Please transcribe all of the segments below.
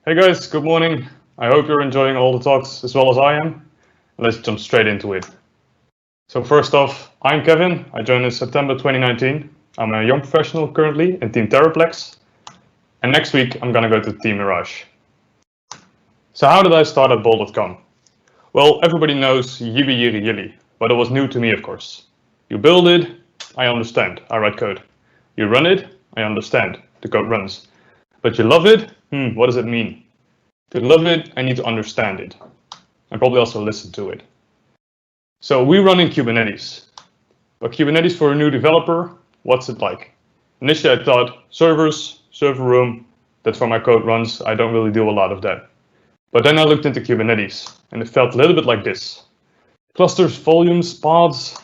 Hey guys, good morning. I hope you're enjoying all the talks as well as I am. Let's jump straight into it. So first off, I'm Kevin. I joined in September 2019. I'm a young professional currently in Team Terraplex. And next week, I'm gonna go to Team Mirage. So how did I start at Bol.com? Well, everybody knows Yibby Yiri Yili, but it was new to me, of course. You build it, I understand, I write code. You run it, I understand, the code runs. But you love it? What does it mean? To love it, I need to understand it, and probably also listen to it. So we run in Kubernetes. But Kubernetes for a new developer, what's it like? Initially I thought servers, server room, that's where my code runs. I don't really do a lot of that. But then I looked into Kubernetes, and it felt a little bit like this. Clusters, volumes, pods,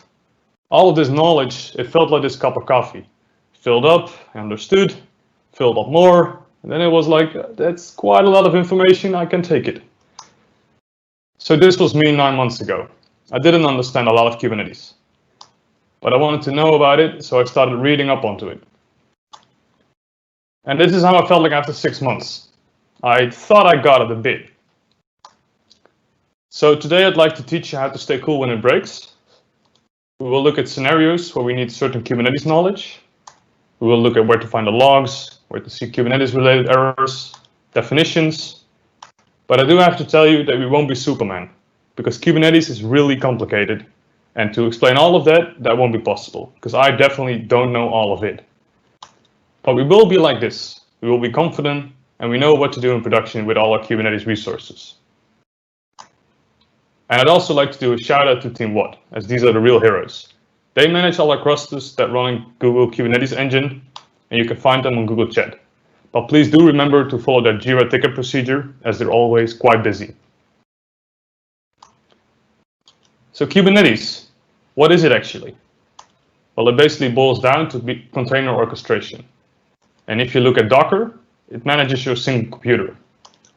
all of this knowledge, it felt like this cup of coffee. Filled up, I understood, filled up more, and then it was like, that's quite a lot of information, I can take it. So this was me 9 months ago. I didn't understand a lot of Kubernetes, but I wanted to know about it, so I started reading up onto it. And this is how I felt like after 6 months. I thought I got it a bit. So today I'd like to teach you how to stay cool when it breaks. We will look at scenarios where we need certain Kubernetes knowledge. We will look at where to find the logs, where to see Kubernetes-related errors, definitions. But I do have to tell you that we won't be Superman, because Kubernetes is really complicated. And to explain all of that, that won't be possible, because I definitely don't know all of it. But we will be like this. We will be confident, and we know what to do in production with all our Kubernetes resources. And I'd also like to do a shout out to Team Watt, as these are the real heroes. They manage all our clusters that run in Google Kubernetes engine, and you can find them on Google Chat. But please do remember to follow their Jira ticket procedure, as they're always quite busy. So Kubernetes, what is it actually? Well, it basically boils down to container orchestration. And if you look at Docker, it manages your single computer,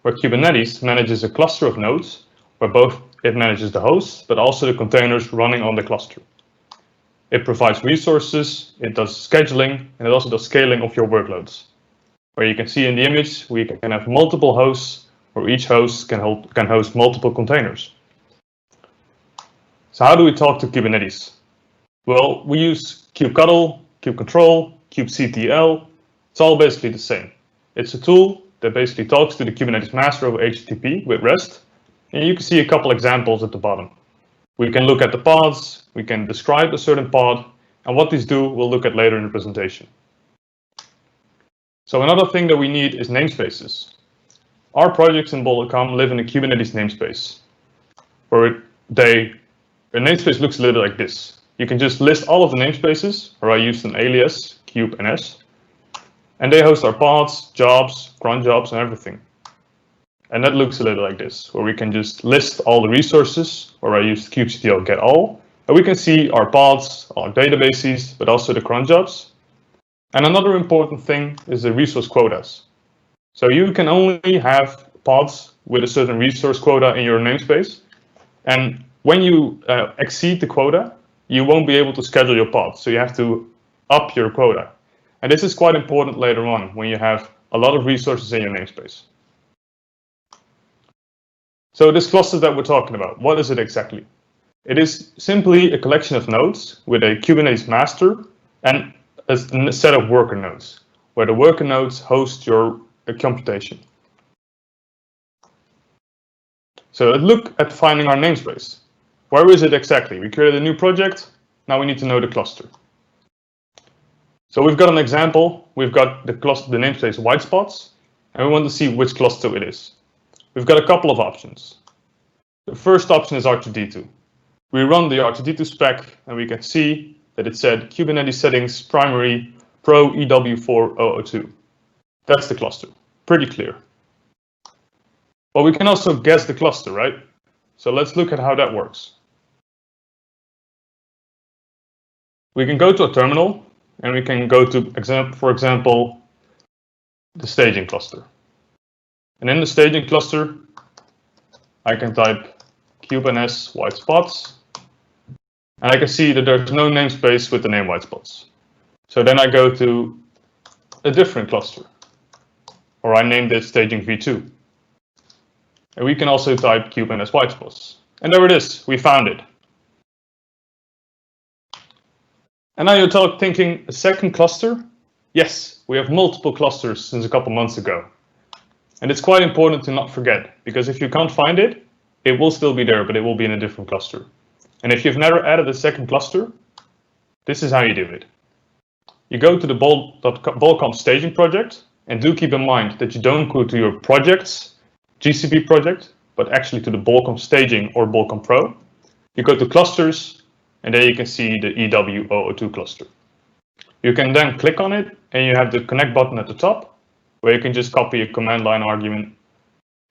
where Kubernetes manages a cluster of nodes, where both it manages the hosts, but also the containers running on the cluster. It provides resources, it does scheduling, and it also does scaling of your workloads. Where you can see in the image, we can have multiple hosts, where each host can host multiple containers. So how do we talk to Kubernetes? Well, we use kubectl, kubecontrol, kubectl. It's all basically the same. It's a tool that basically talks to the Kubernetes master over HTTP with REST. And you can see a couple examples at the bottom. We can look at the pods, we can describe a certain pod, and what these do we'll look at later in the presentation. So another thing that we need is namespaces. Our projects in Bol.com live in a Kubernetes namespace, where a namespace looks a little like this. You can just list all of the namespaces, or I used an alias, kubeNS, and they host our pods, jobs, cron jobs, and everything. And that looks a little like this, where we can just list all the resources, or I used kubectl get all, and we can see our pods, our databases, but also the cron jobs. And another important thing is the resource quotas. So you can only have pods with a certain resource quota in your namespace. And when you exceed the quota, you won't be able to schedule your pods. So you have to up your quota. And this is quite important later on when you have a lot of resources in your namespace. So this cluster that we're talking about, what is it exactly? It is simply a collection of nodes with a Kubernetes master and a set of worker nodes, where the worker nodes host your computation. So let's look at finding our namespace. Where is it exactly? We created a new project. Now we need to know the cluster. So we've got an example. We've got the namespace white spots, and we want to see which cluster it is. We've got a couple of options. The first option is R2D2. We run the R2D2 spec, and we can see that it said Kubernetes settings primary pro EW4002. That's the cluster. Pretty clear. But we can also guess the cluster, right? So let's look at how that works. We can go to a terminal, and we can go to, for example, the staging cluster. And in the staging cluster, I can type kubeNS white spots, and I can see that there's no namespace with the name white spots. So then I go to a different cluster, or I named it staging v2. And we can also type Kubernetes white space. And there it is, we found it. And now you're thinking, a second cluster? Yes, we have multiple clusters since a couple months ago. And it's quite important to not forget, because if you can't find it, it will still be there, but it will be in a different cluster. And if you've never added a second cluster, this is how you do it. You go to the bol.com staging project, and do keep in mind that you don't go to your project's GCP project, but actually to the Bolcom staging or Bolcom Pro. You go to clusters, and there you can see the EW002 cluster. You can then click on it, and you have the connect button at the top, where you can just copy a command line argument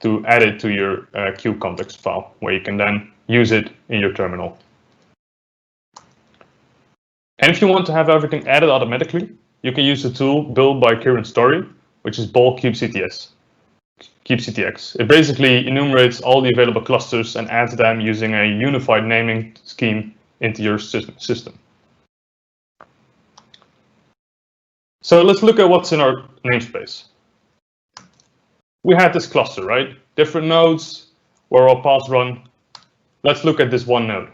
to add it to your kube context file, where you can then use it in your terminal. And if you want to have everything added automatically, you can use the tool built by Kieran Story, which is bol kubectx. It basically enumerates all the available clusters and adds them using a unified naming scheme into your system. So let's look at what's in our namespace. We had this cluster, right? Different nodes where our pods run. Let's look at this one node.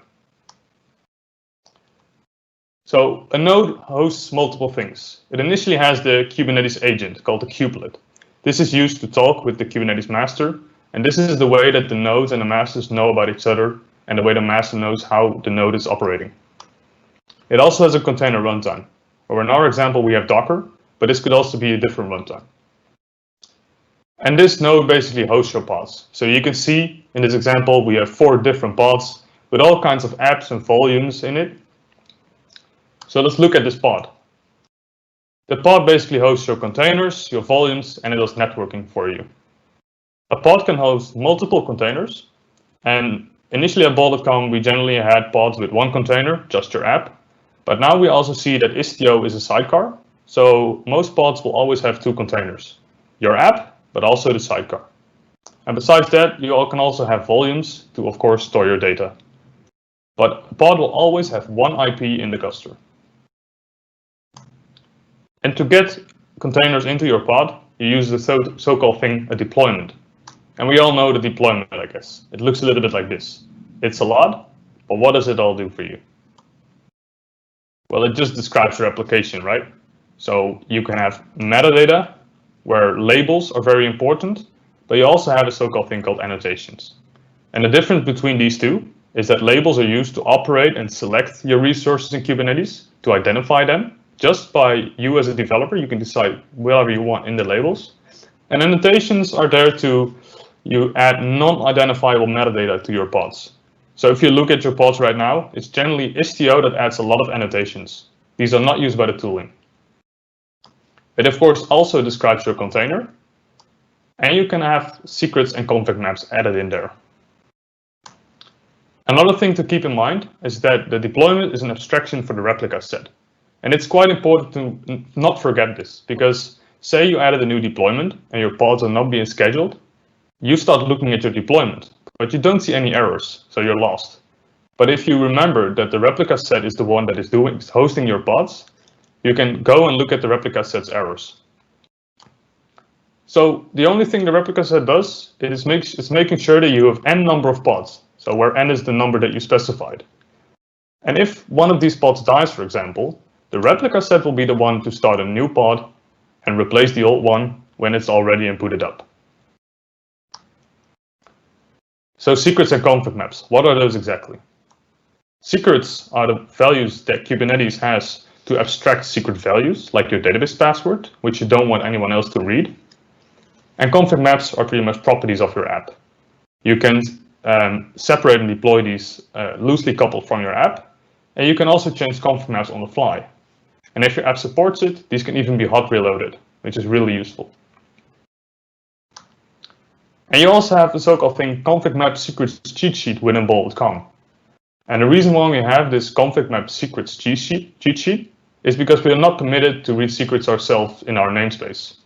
So a node hosts multiple things. It initially has the Kubernetes agent called the kubelet. This is used to talk with the Kubernetes master, and this is the way that the nodes and the masters know about each other, and the way the master knows how the node is operating. It also has a container runtime, or in our example we have Docker, but this could also be a different runtime. And this node basically hosts your pods. So you can see in this example we have 4 different pods with all kinds of apps and volumes in it. So let's look at this pod. The pod basically hosts your containers, your volumes, and it does networking for you. A pod can host multiple containers, and initially at bol.com we generally had pods with 1 container, just your app, but now we also see that Istio is a sidecar, so most pods will always have 2 containers, your app, but also the sidecar. And besides that, you can also have volumes to, of course, store your data. But a pod will always have 1 IP in the cluster. And to get containers into your pod, you use the so-called thing, a deployment. And we all know the deployment, I guess. It looks a little bit like this. It's a lot, but what does it all do for you? Well, it just describes your application, right? So you can have metadata, where labels are very important, but you also have a so-called thing called annotations. And the difference between these two is that labels are used to operate and select your resources in Kubernetes, to identify them. Just by you as a developer, you can decide whatever you want in the labels. And annotations are there to add non-identifiable metadata to your pods. So if you look at your pods right now, it's generally Istio that adds a lot of annotations. These are not used by the tooling. It of course also describes your container, and you can have secrets and config maps added in there. Another thing to keep in mind is that the deployment is an abstraction for the replica set. And it's quite important to not forget this, because say you added a new deployment and your pods are not being scheduled, you start looking at your deployment, but you don't see any errors, so you're lost. But if you remember that the replica set is the one that is hosting your pods, you can go and look at the replica set's errors. So the only thing the replica set does is making sure that you have n number of pods, so where n is the number that you specified. And if one of these pods dies, for example, the replica set will be the one to start a new pod and replace the old one when it's already inputted up. So secrets and config maps, what are those exactly? Secrets are the values that Kubernetes has to abstract secret values, like your database password, which you don't want anyone else to read. And config maps are pretty much properties of your app. You can separate and deploy these loosely coupled from your app, and you can also change config maps on the fly. And if your app supports it, these can even be hot reloaded, which is really useful. And you also have the so-called thing config map secrets cheat sheet within bol.com. And the reason why we have this config map secrets cheat sheet is because we are not permitted to read secrets ourselves in our namespace.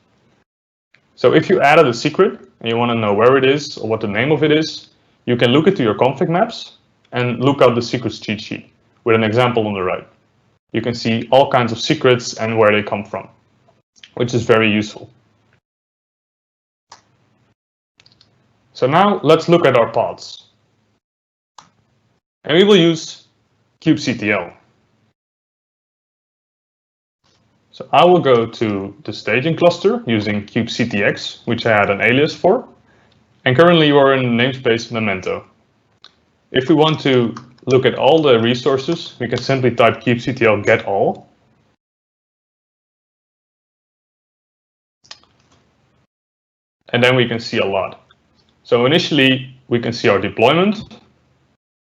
So if you added a secret and you want to know where it is or what the name of it is, you can look into your config maps and look out the secrets cheat sheet with an example on the right. You can see all kinds of secrets and where they come from, which is very useful. So now let's look at our pods. And we will use kubectl. So I will go to the staging cluster using kubectx, which I had an alias for. And currently we're in the namespace memento. If we want to look at all the resources, we can simply type kubectl get all. And then we can see a lot. So initially we can see our deployment,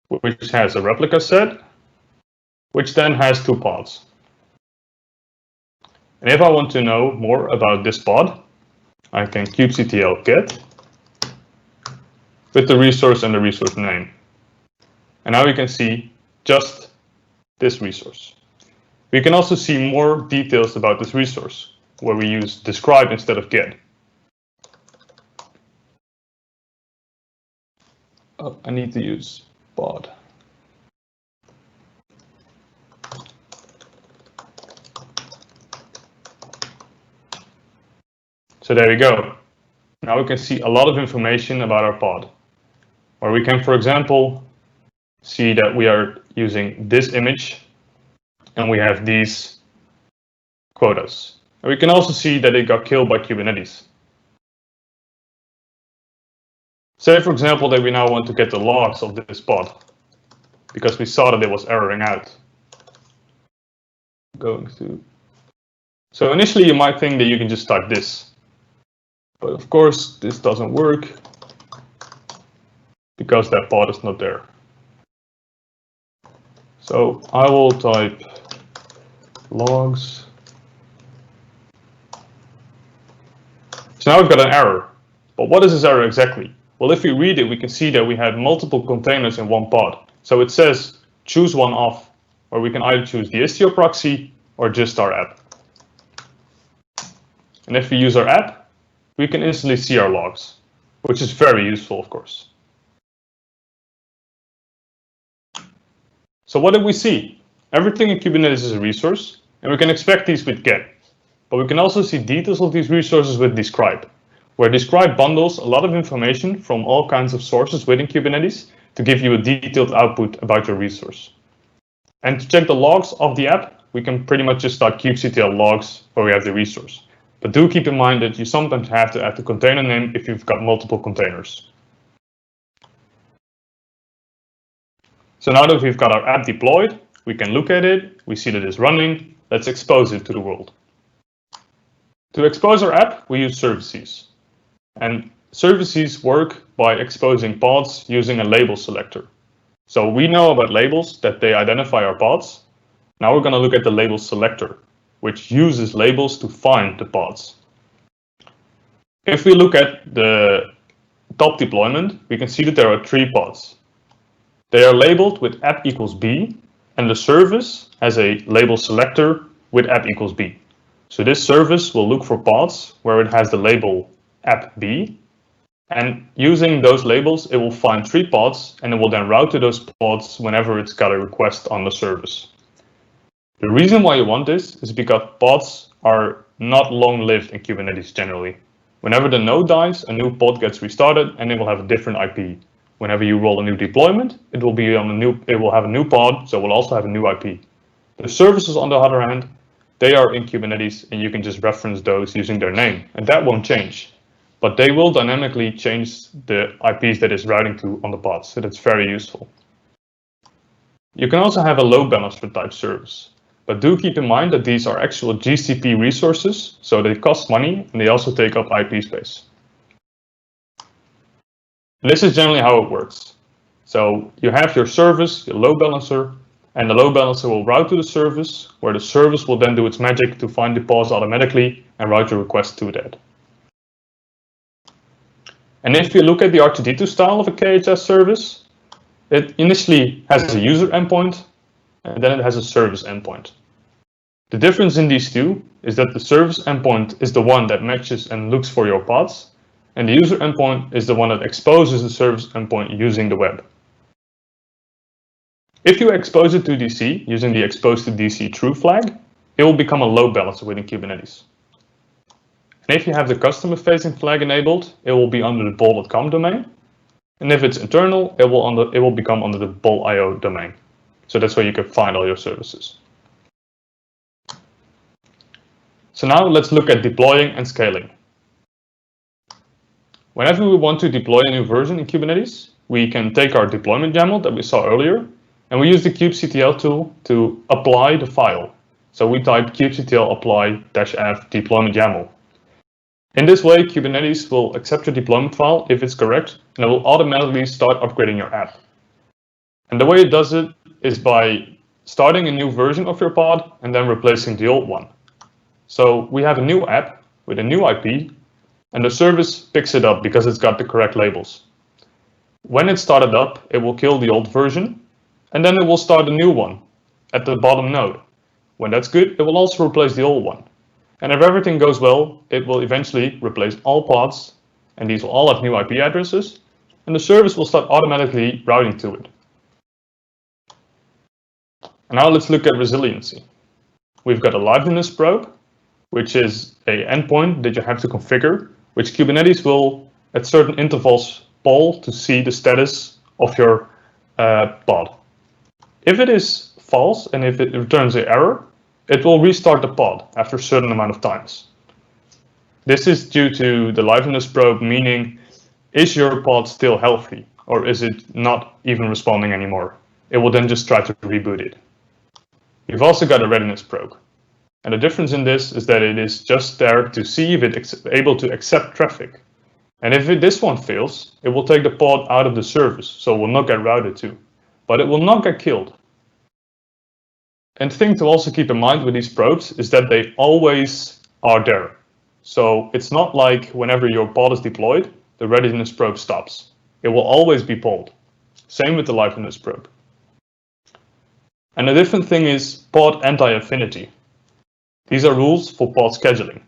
which has a replica set, which then has 2 pods. And if I want to know more about this pod, I can kubectl get with the resource and the resource name. And now we can see just this resource. We can also see more details about this resource, where we use describe instead of get. Oh, I need to use pod. So there we go. Now we can see a lot of information about our pod, where we can, for example, see that we are using this image and we have these quotas. And we can also see that it got killed by Kubernetes. Say, for example, that we now want to get the logs of this pod because we saw that it was erroring out. So initially you might think that you can just type this. But of course, this doesn't work because that pod is not there. So I will type logs. So now we've got an error. But what is this error exactly? Well, if we read it, we can see that we had multiple containers in one pod. So it says choose one off, or we can either choose the Istio proxy or just our app. And if we use our app, we can instantly see our logs, which is very useful, of course. So what did we see? Everything in Kubernetes is a resource, and we can expect these with get. But we can also see details of these resources with describe, where describe bundles a lot of information from all kinds of sources within Kubernetes to give you a detailed output about your resource. And to check the logs of the app, we can pretty much just start kubectl logs where we have the resource. But do keep in mind that you sometimes have to add the container name if you've got multiple containers. So now that we've got our app deployed, we can look at it, we see that it's running, let's expose it to the world. To expose our app, we use services. And services work by exposing pods using a label selector. So we know about labels, that they identify our pods. Now we're going to look at the label selector, which uses labels to find the pods. If we look at the top deployment, we can see that there are 3 pods. They are labeled with app equals B, and the service has a label selector with app equals B. So this service will look for pods where it has the label app B, and using those labels, it will find 3 pods, and it will then route to those pods whenever it's got a request on the service. The reason why you want this is because pods are not long-lived in Kubernetes generally. Whenever the node dies, a new pod gets restarted, and it will have a different IP. Whenever you roll a new deployment, it will have a new pod, so it will also have a new IP. The services, on the other hand, they are in Kubernetes, and you can just reference those using their name, and that won't change. But they will dynamically change the IPs that it's routing to on the pods, so that's very useful. You can also have a load balancer type service, but do keep in mind that these are actual GCP resources, so they cost money and they also take up IP space. This is generally how it works. So you have your service, your load balancer, and the load balancer will route to the service, where the service will then do its magic to find the pods automatically and route your request to that. And if you look at the R2D2 style of a KHS service, it initially has a user endpoint, and then it has a service endpoint. The difference in these two is that the service endpoint is the one that matches and looks for your pods, and the user endpoint is the one that exposes the service endpoint using the web. If you expose it to DC using the expose to DC true flag, it will become a load balancer within Kubernetes. And if you have the customer-facing flag enabled, it will be under the bol.com domain. And if it's internal, it will become under the bol.io domain. So that's where you can find all your services. So now let's look at deploying and scaling. Whenever we want to deploy a new version in Kubernetes, we can take our deployment YAML that we saw earlier, and we use the kubectl tool to apply the file. So we type kubectl apply-f deployment YAML. In this way, Kubernetes will accept your deployment file if it's correct, and it will automatically start upgrading your app. And the way it does it is by starting a new version of your pod and then replacing the old one. So we have a new app with a new IP, and the service picks it up because it's got the correct labels. When it's started up, it will kill the old version, and then it will start a new one at the bottom node. When that's good, it will also replace the old one. And if everything goes well, it will eventually replace all pods, and these will all have new IP addresses, and the service will start automatically routing to it. And now let's look at resiliency. We've got a liveness probe, which is an endpoint that you have to configure, which Kubernetes will, at certain intervals, poll to see the status of your pod. If it is false and if it returns an error, it will restart the pod after a certain amount of times. This is due to the liveness probe, meaning, is your pod still healthy or is it not even responding anymore? It will then just try to reboot it. We've also got a readiness probe. And the difference in this is that it is just there to see if it's able to accept traffic. And if this one fails, it will take the pod out of the service, so it will not get routed to, but it will not get killed. And the thing to also keep in mind with these probes is that they always are there. So it's not like whenever your pod is deployed, the readiness probe stops. It will always be polled. Same with the liveness probe. And the different thing is pod anti-affinity. These are rules for pod scheduling.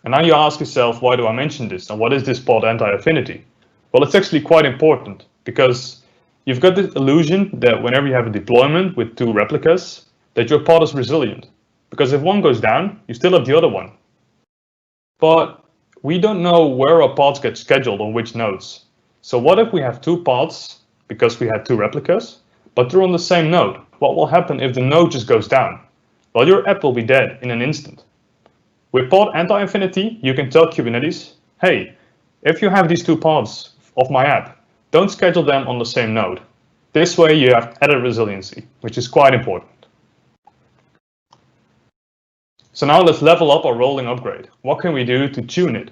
And now you ask yourself, why do I mention this? And what is this pod anti-affinity? Well, it's actually quite important because you've got this illusion that whenever you have a deployment with two replicas, that your pod is resilient. Because if one goes down, you still have the other one. But we don't know where our pods get scheduled on which nodes. So what if we have two pods, because we had two replicas, but they're on the same node? What will happen if the node just goes down? Well, your app will be dead in an instant. With pod anti-affinity, you can tell Kubernetes, hey, if you have these two pods of my app, don't schedule them on the same node. This way you have added resiliency, which is quite important. So now let's level up our rolling upgrade. What can we do to tune it?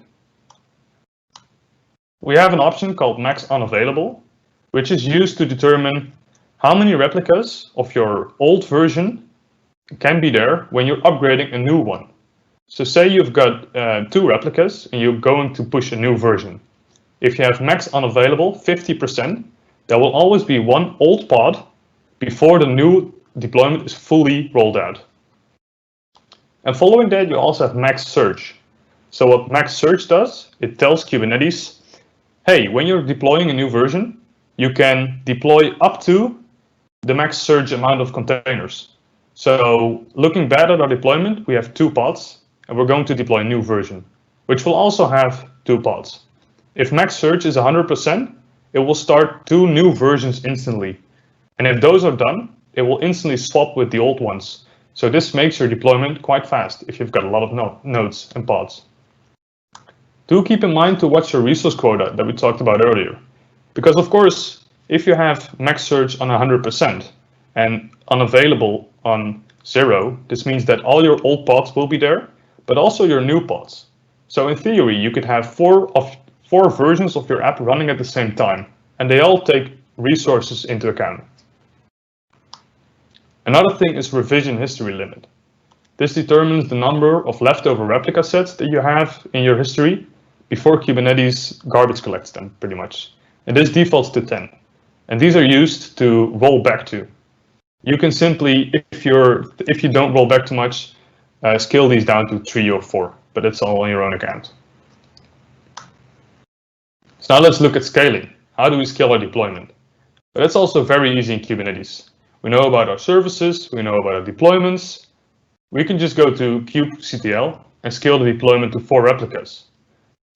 We have an option called max unavailable, which is used to determine how many replicas of your old version can be there when you're upgrading a new one. So say you've got two replicas and you're going to push a new version. If you have max unavailable 50%, there will always be one old pod before the new deployment is fully rolled out. And following that, you also have max search. So what max search does, it tells Kubernetes, hey, when you're deploying a new version, you can deploy up to the max search amount of containers. So looking back at our deployment, we have two pods, and we're going to deploy a new version, which will also have two pods. If max search is 100%, it will start two new versions instantly. And if those are done, it will instantly swap with the old ones. So this makes your deployment quite fast if you've got a lot of nodes and pods. Do keep in mind to watch your resource quota that we talked about earlier. Because of course, if you have max search on 100% and unavailable on 0, this means that all your old pods will be there, but also your new pods. So in theory, you could have four versions of your app running at the same time, and they all take resources into account. Another thing is revision history limit. This determines the number of leftover replica sets that you have in your history before Kubernetes garbage collects them, pretty much. And this defaults to 10. And these are used to roll back to. You can simply, if you don't roll back too much, scale these down to 3 or 4, but it's all on your own account. So now let's look at scaling. How do we scale our deployment? But that's also very easy in Kubernetes. We know about our services, we know about our deployments. We can just go to kubectl and scale the deployment to 4 replicas.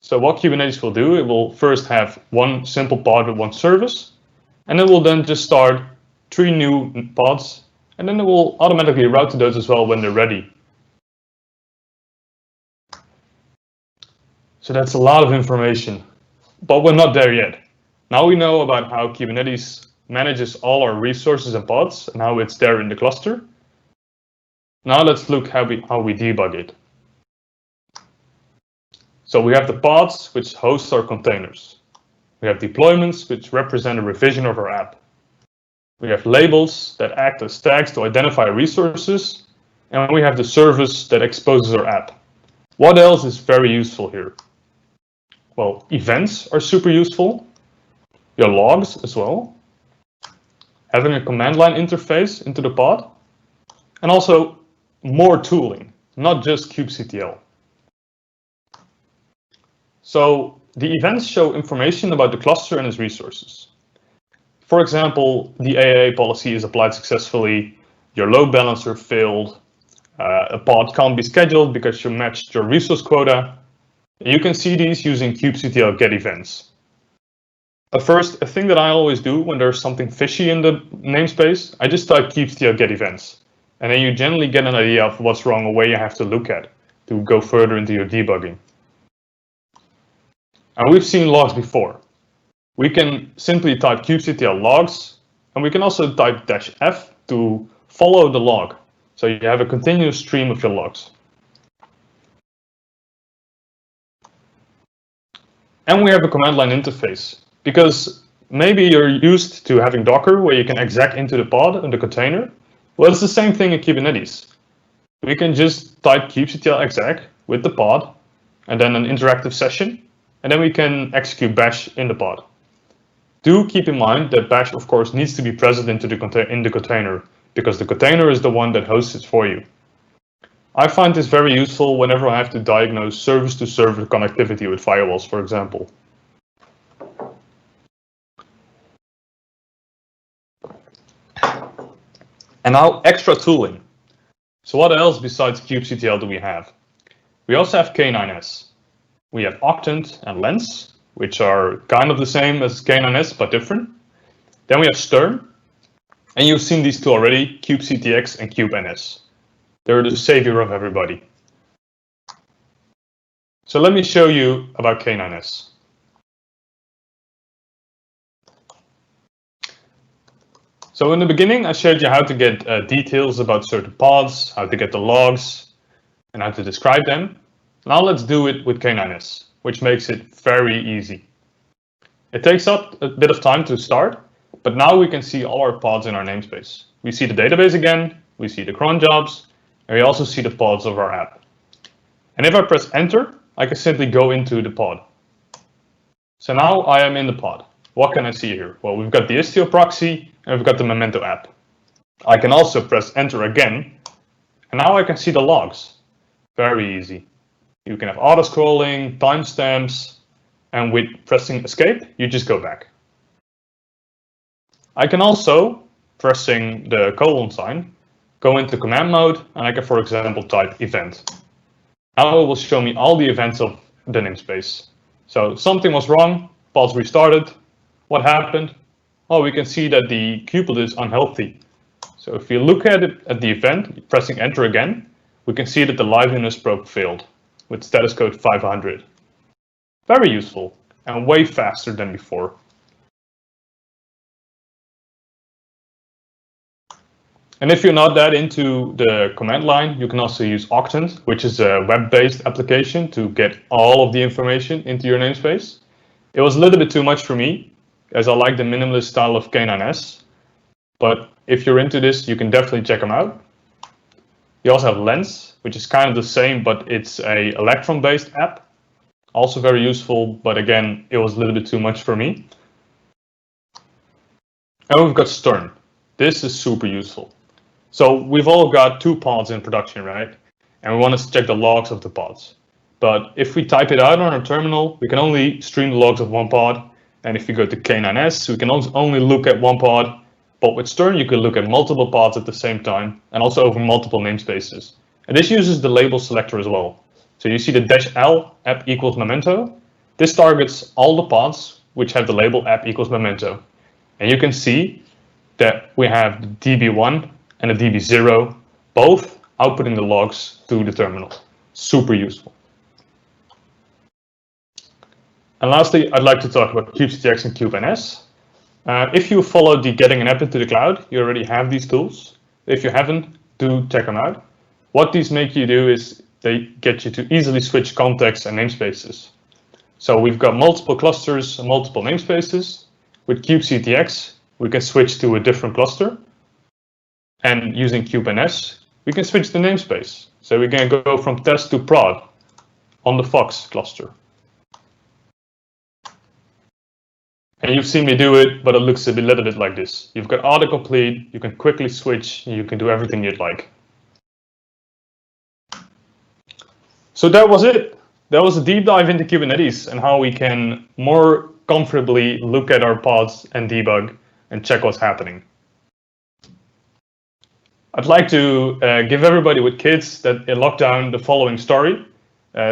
So what Kubernetes will do, it will first have one simple pod with one service, and it will then just start 3 new pods, and then it will automatically route to those as well when they're ready. So that's a lot of information, but we're not there yet. Now we know about how Kubernetes manages all our resources and pods and how it's there in the cluster. Now let's look how we debug it. So we have the pods, which host our containers. We have deployments, which represent a revision of our app. We have labels that act as tags to identify resources, and we have the service that exposes our app. What else is very useful here? Well, events are super useful, your logs as well, having a command line interface into the pod, and also more tooling, not just kubectl. So the events show information about the cluster and its resources. For example, the AAA policy is applied successfully, your load balancer failed, a pod can't be scheduled because you matched your resource quota. You can see these using kubectl get events. First, a thing that I always do when there's something fishy in the namespace, I just type kubectl get events. And then you generally get an idea of what's wrong or where you have to look at to go further into your debugging. And we've seen logs before. We can simply type kubectl logs, and we can also type -f to follow the log. So you have a continuous stream of your logs. And we have a command line interface, because maybe you're used to having Docker where you can exec into the pod and the container. Well, it's the same thing in Kubernetes. We can just type kubectl exec with the pod, and then an interactive session, and then we can execute bash in the pod. Do keep in mind that bash, of course, needs to be present in the container, because the container is the one that hosts it for you. I find this very useful whenever I have to diagnose service-to-server connectivity with firewalls, for example. And now extra tooling. So what else besides kubectl do we have? We also have K9s. We have Octant and Lens, which are kind of the same as K9s, but different. Then we have Stern, and you've seen these two already, kubectx and kubeNS. They're the savior of everybody. So let me show you about K9s. So in the beginning, I showed you how to get details about certain pods, how to get the logs, and how to describe them. Now let's do it with K9s, which makes it very easy. It takes up a bit of time to start, but now we can see all our pods in our namespace. We see the database again, we see the cron jobs, and we also see the pods of our app. And if I press enter, I can simply go into the pod. So now I am in the pod. What can I see here? Well, we've got the Istio proxy, and we've got the Memento app. I can also press enter again, and now I can see the logs. Very easy. You can have auto-scrolling, timestamps, and with pressing escape, you just go back. I can also, pressing the colon sign, go into command mode, and I can, for example, type event. Now it will show me all the events of the namespace. So something was wrong, pods restarted. What happened? Oh, we can see that the kubelet is unhealthy. So if you look at it at the event, pressing enter again, we can see that the liveliness probe failed with status code 500. Very useful and way faster than before. And if you're not that into the command line, you can also use Octant, which is a web-based application to get all of the information into your namespace. It was a little bit too much for me, as I like the minimalist style of K9s. But if you're into this, you can definitely check them out. You also have Lens, which is kind of the same, but it's a Electron-based app. Also very useful, but again, it was a little bit too much for me. And we've got Stern. This is super useful. So we've all got 2 pods in production, right? And we want to check the logs of the pods. But if we type it out on our terminal, we can only stream the logs of one pod. And if you go to K9s, we can only look at one pod. But with Stern, you can look at multiple pods at the same time, and also over multiple namespaces. And this uses the label selector as well. So you see the -l app equals memento. This targets all the pods which have the label app equals memento. And you can see that we have the DB1 and the DB0 both outputting the logs to the terminal. Super useful. And lastly, I'd like to talk about kubectx and kubeNS. If you followed the Getting an App into the Cloud, you already have these tools. If you haven't, do check them out. What these make you do is they get you to easily switch contexts and namespaces. So we've got multiple clusters and multiple namespaces. With kubectx, we can switch to a different cluster. And using kubeNS, we can switch the namespace. So we can go from test to prod on the Fox cluster. And you've seen me do it, but it looks a little bit like this. You've got autocomplete, you can quickly switch, and you can do everything you'd like. So that was it. That was a deep dive into Kubernetes and how we can more comfortably look at our pods and debug and check what's happening. I'd like to give everybody with kids that in lockdown the following story.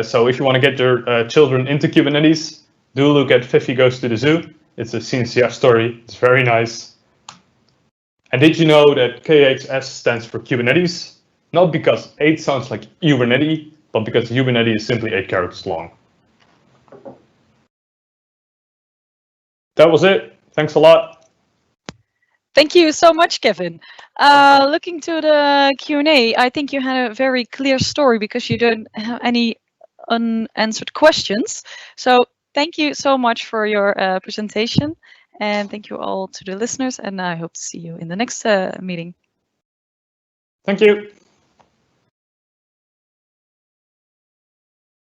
So if you want to get your children into Kubernetes, do look at Fifi Goes to the Zoo. It's a CNCF story. It's very nice. And did you know that KHS stands for Kubernetes? Not because 8 sounds like Kubernetes, but because Kubernetes is simply 8 characters long. That was it. Thanks a lot. Thank you so much, Kevin. Looking to the Q&A, I think you had a very clear story because you don't have any unanswered questions. So thank you so much for your presentation, and thank you all to the listeners, and I hope to see you in the next meeting. Thank you.